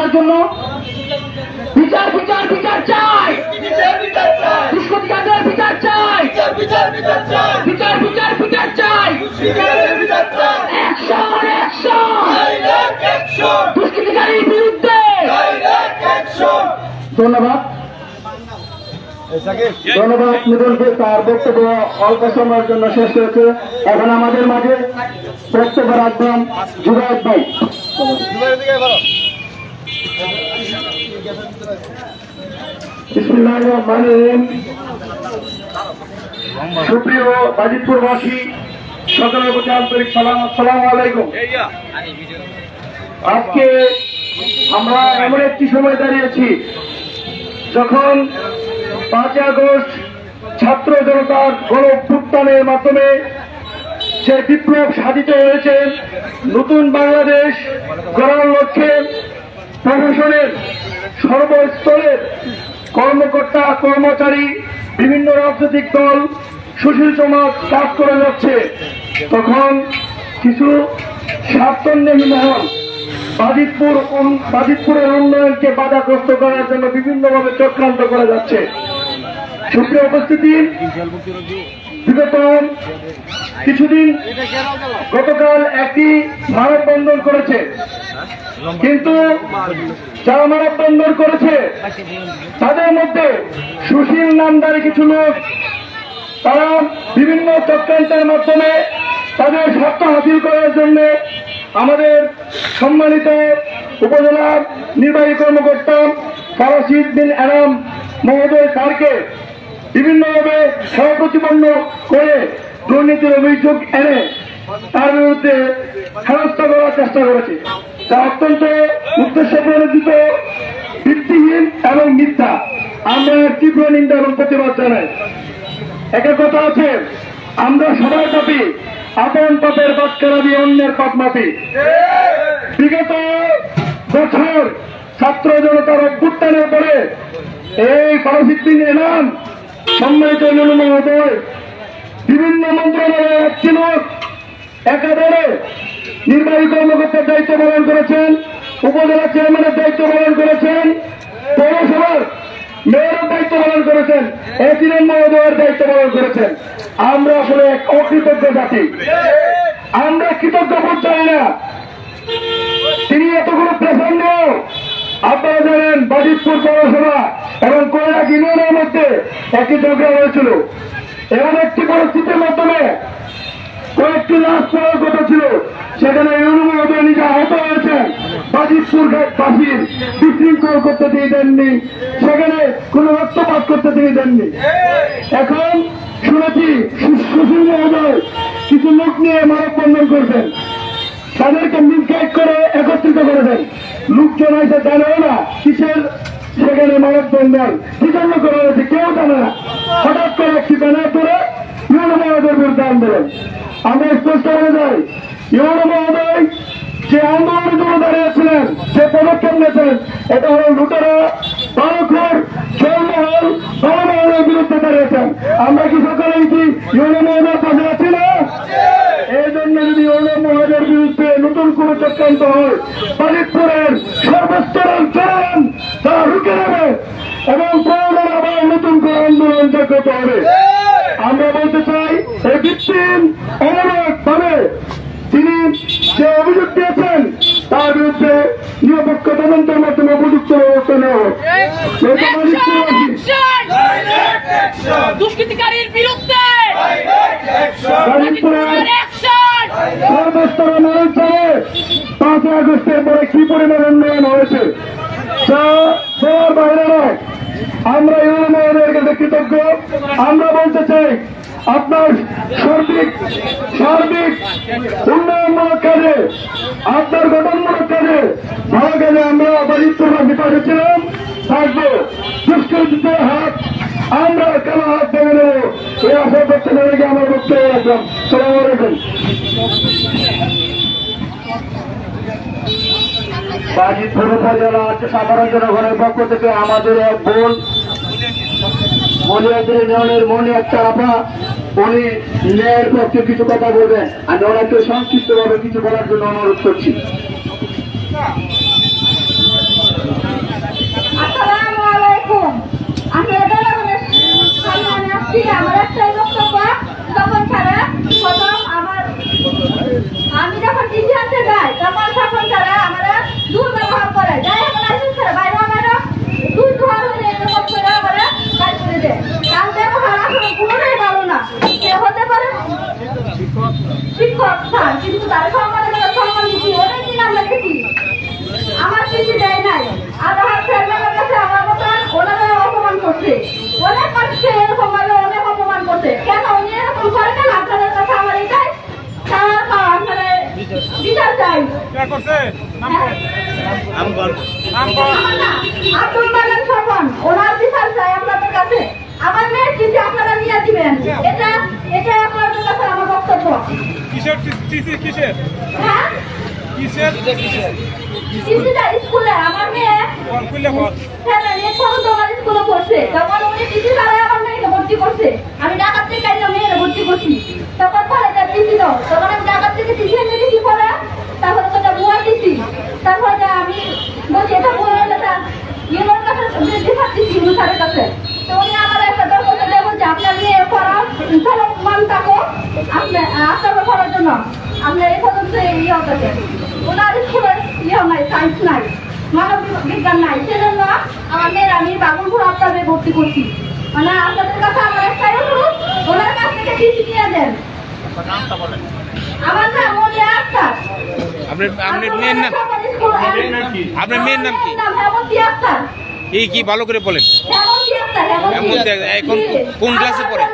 করার জন্য বিচার বিচার বিচার চাই, দুষ্কৃতিকারীদের বিচার চাই, বিচার বিচার বিচার চাই, অ্যাকশন অ্যাকশন দুষ্কৃতিকারীর বিরুদ্ধে। ধন্যবাদ ধন্যবাদ নিদনকে। তার বক্তব্য অল্প সময়ের জন্য শেষ হয়েছে। এখন আমাদের মাঝে বক্তব্য রাখবেন জুবায়ের ভাই। বিসমিল্লাহির রহমানির রহিম। সুপ্রিয় বাজিতপুরবাসী, সকলের প্রতি আন্তরিক সালাম, আসসালামু আলাইকুম। আজকে আমরা এমন একটি সময় দাঁড়িয়েছি যখন 5 আগস্ট ছাত্র জনতার গণ অভ্যুত্থানের মাধ্যমে যে বিপ্লব সাধিত হয়েছে, নতুন বাংলাদেশ গড়ার লক্ষ্যে প্রশাসনের সর্বস্তরের কর্মকর্তা কর্মচারী, বিভিন্ন রাজনৈতিক দল, সুশীল সমাজ কাজ করে যাচ্ছে, তখন কিছু স্বার্থন্বেষী মহল বাজিতপুরের উন্নয়নকে বাধাগ্রস্ত করার জন্য বিভিন্নভাবে চক্রান্ত করা যাচ্ছে। সুপ্রিয় উপস্থিতি, বিগত কিছুদিন গতকাল একটি মানববন্ধন করেছে, কিন্তু যারা মানববন্ধন করেছে তাদের মধ্যে সুশীল নামধারী কিছু লোক, তারা বিভিন্ন চক্রান্তের মাধ্যমে তাদের স্বার্থ হাসিল করার জন্য আমাদের সম্মানিত উপজেলার নির্বাহী কর্মকর্তা ফরাসিদ বিন আনাম মহোদয় স্যারকে বিভিন্নভাবে সহপ্রতিপন্ন করে দুর্নীতির অভিযোগ এনে তার বিরুদ্ধে হেনস্থা করার চেষ্টা করেছে, তা অত্যন্ত উদ্দেশ্য প্রণোদিত, ভিত্তিহীন এবং মিথ্যা। আমরা তীব্র নিন্দা এবং প্রতিবাদ জানাই। একটা কথা আছে, আমরা সবাই পাপি, আপন পাপের বাক্যারা দিয়ে অন্যের পাপ মাপি। বিগত বছর ছাত্র জনতার অভ্যুত্থানের পরে এই ফরাসিদ বিন আনাম সম্মানিত মহোদয় বিভিন্ন মন্ত্রণালয়ের একটি লোক একাধারে নির্বাহী কর্মকর্তার দায়িত্ব পালন করেছেন, উপজেলা চেয়ারম্যানের দায়িত্ব পালন করেছেন, পৌরসভার মেয়রের দায়িত্ব পালন করেছেন, এসিডেন্ট মহোদয়ের দায়িত্ব পালন করেছেন। আমরা আসলে এক অকৃতজ্ঞ জাতি, আমরা কৃতজ্ঞ বোধ জানি না। তিনি এতগুলো প্রেশার নিয়েও, আপনারা জানেন বাজিতপুর পৌরসভা এবং কয়লা ইউনিয়নের মধ্যে একটি ঝগড়া হয়েছিল। এমন একটি পরিস্থিতির মাধ্যমে কয়েকটি লাশ পড়ার কথা ছিল, সেখানে ইউনিয়ন মহোদয় নিজে আহত হয়েছেন। বাজিতপুর বাসীর বিশৃঙ্খল করতে দিয়ে দেননি, সেখানে কোন রক্তপাত করতে দিয়ে দেননি। এখন শুনেছি সুশীল মহোদয় কিছু লোক নিয়ে মানববন্ধন করছেন, তাদেরকে মিসগাইড করে একত্রিত করেছেন। লোকজন হয়তো জানেও না কিসের সেখানে মানববন্ধন, কি জন্য করা হয়েছে কেউ জানে না। হঠাৎ করে একটি ব্যানার করে ইউনো মহোদয়ের বিরুদ্ধে আন্দোলন। আমরা স্পষ্ট হয়ে যাই, ইউনো মহোদয় যে আন্দোলনের জন্য দাঁড়িয়েছিলেন, যে পদক্ষেপ নিয়েছেন, এটা হল লুটেরা, বালখোর, জলমহল, বালমহলের বিরুদ্ধে দাঁড়িয়েছেন। আমরা কি সকলেই কি ইউনো মহোদয়ের পাশে আছি না? এই জন্য যদি ইউনো মহোদয়ের বিরুদ্ধে নতুন কোন চক্রান্ত হয়, বাজিতপুরের সর্বস্তরের জনগণ তা রুখে নেবে এবং প্রয়োজন আবার নতুন করে আন্দোলন জাগ্রত হবে। আমরা বলতে চাই, এই ভিত্তিহীন অমূলক ভাবে তিনি যে অভিযোগ দিয়েছেন তার বিরুদ্ধে নিরপেক্ষ তদন্তের মাধ্যমে উপযুক্ত ব্যবস্থা নেওয়া হোক। দুষ্কৃতিকারীর বিরুদ্ধে সর্বস্তরে মানুষ জানে 5 আগস্টের পরে কি পরিমাণ উন্নয়ন হয়েছে, তা বলার বাইরে নয়। আমরা ইউনিয়নের কাছে কৃতজ্ঞ। আমরা বলতে চাই, আপনার সার্বিক উন্নয়নমূলক কাজে, আপনার গঠনমূলক কাজে, ভালো কাজে আমরা বাজিতপুরবাসী পাশে ছিলাম, থাকবো। দুষ্কৃতীদের হাত আমরা কালো হাত ভেঙে নেব, এই আশা করতে পেরে আমার বক্তব্য রাখলাম। সালাম আলাইকুম। বাজিতপুর উপজেলা সাধারণ জনগণের পক্ষ থেকে আমাদের এক বোন মনিয়াদের ইউনিয়নের মনি আক্তার আপা, উনি ন্যায়ের পক্ষে কিছু কথা বলবেন। আমি ওনাকে সংক্ষিপ্তভাবে কিছু বলার জন্য অনুরোধ করছি। আলাইকুম। আমি জনগণের সামনে আমি আসছি, আমার একটাই বক্তব্য। তখন তারা প্রথম আমি যখন টিভি আনতে যাই তখন তারা আমরা দুর্ব্যবহার করে যাই এখন আসুন স্যার বাইরে আমরা দুই দুয়ার হলে এরকম করে আমরা কাজ করে দেয়। তার ব্যবহার আসলে পুরোটাই ভালো না। সে হতে পারে শিক্ষক স্যার, কিন্তু তার সম্মান দিচ্ছি অনেকদিন আমরা দেখি আমার কিছু দেয় নাই। আর আমার চেয়ারম্যানের কাছে আমার মতন ওনারা অপমান করছে, অনেক মানুষকে এরকম ভাবে অনেক অপমান করছে। কেন উনি এরকম করে কেন? আপনাদের কাছে আমার এটাই আপনারা বিচার চাই। আব্দুল মালেক স্বপন, ওনার বিচার চাই আপনাদের কাছে। আমার মেয়ের কিছু আপনারা নিয়ে দিবেন, এটা আপনাদের কাছে আমার বক্তব্য। কিসের হ্যাঁ স্কুলে আমার মেয়ে স্কুলে পড়ছে, তখন উনি টিসি ছাড়াই আমার মেয়েকে ভর্তি করছে। আমি ঢাকার থেকে মেয়েকে ভর্তি করছি, তখন কলেজের টিসি দাও, তখন আমি ঢাকার থেকে টিসি এনে দিচ্ছি পরে, তারপরে তো এটা বুয়া দিচ্ছি। তারপরে আমি বলছি এটা বুয়া হলে ইউনোর কাছে দিচ্ছি স্যারের কাছে। তো উনি আমার একটা দরখাস্ত দেয়, বলছে আপনার মেয়ে পড়াও মান থাকো আপনার করার জন্য আপনার এই পর্যন্ত ইয়ে হতেছে। ওনার স্কুলের ইয়ে নাই, সায়েন্স নাই, মানব বিজ্ঞান নাই, সেজন্য আমার মেয়ের আমি বাবুলপুর আপনাদের ভর্তি করছি। মানে আপনাদের কাছে আমার একটাই অনুরোধ, ওনার কাছ থেকে টিসি নিয়ে দেন। আমার নাম মনিয়া আক্তার। আপনার মেয়ের নাম কি? হেমন্তী আক্তার। এই কি ভালো করে বলেন। হেমন্তী আক্তার। এখন কোন ক্লাসে পড়ে?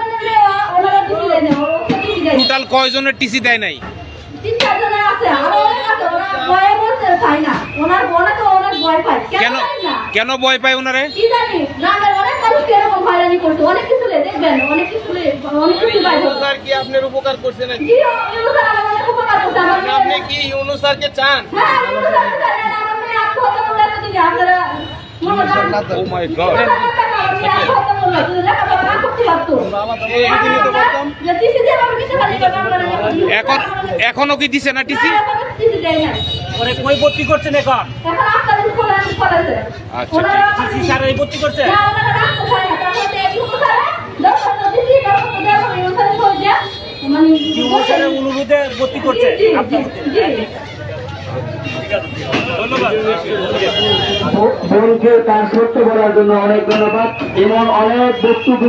টোটাল কয়জনের টিসি দেয় নাই? কেন ভয় পায় ওনারে? আপনার উপকার করছে নাকি? আপনি কি ইউনূস স্যারকে চান? ও মাই গড। এখনো কি দিছে না টিসি? কই ভর্তি করছেন এখন? আচ্ছা টিসি স্যার এই ভর্তি করছে? স্যারের অনুরোধে ভর্তি করছে। ধন্যবাদ। বোনকে তার সত্য বলার জন্য অনেক ধন্যবাদ। এমন অনেক বক্তব্য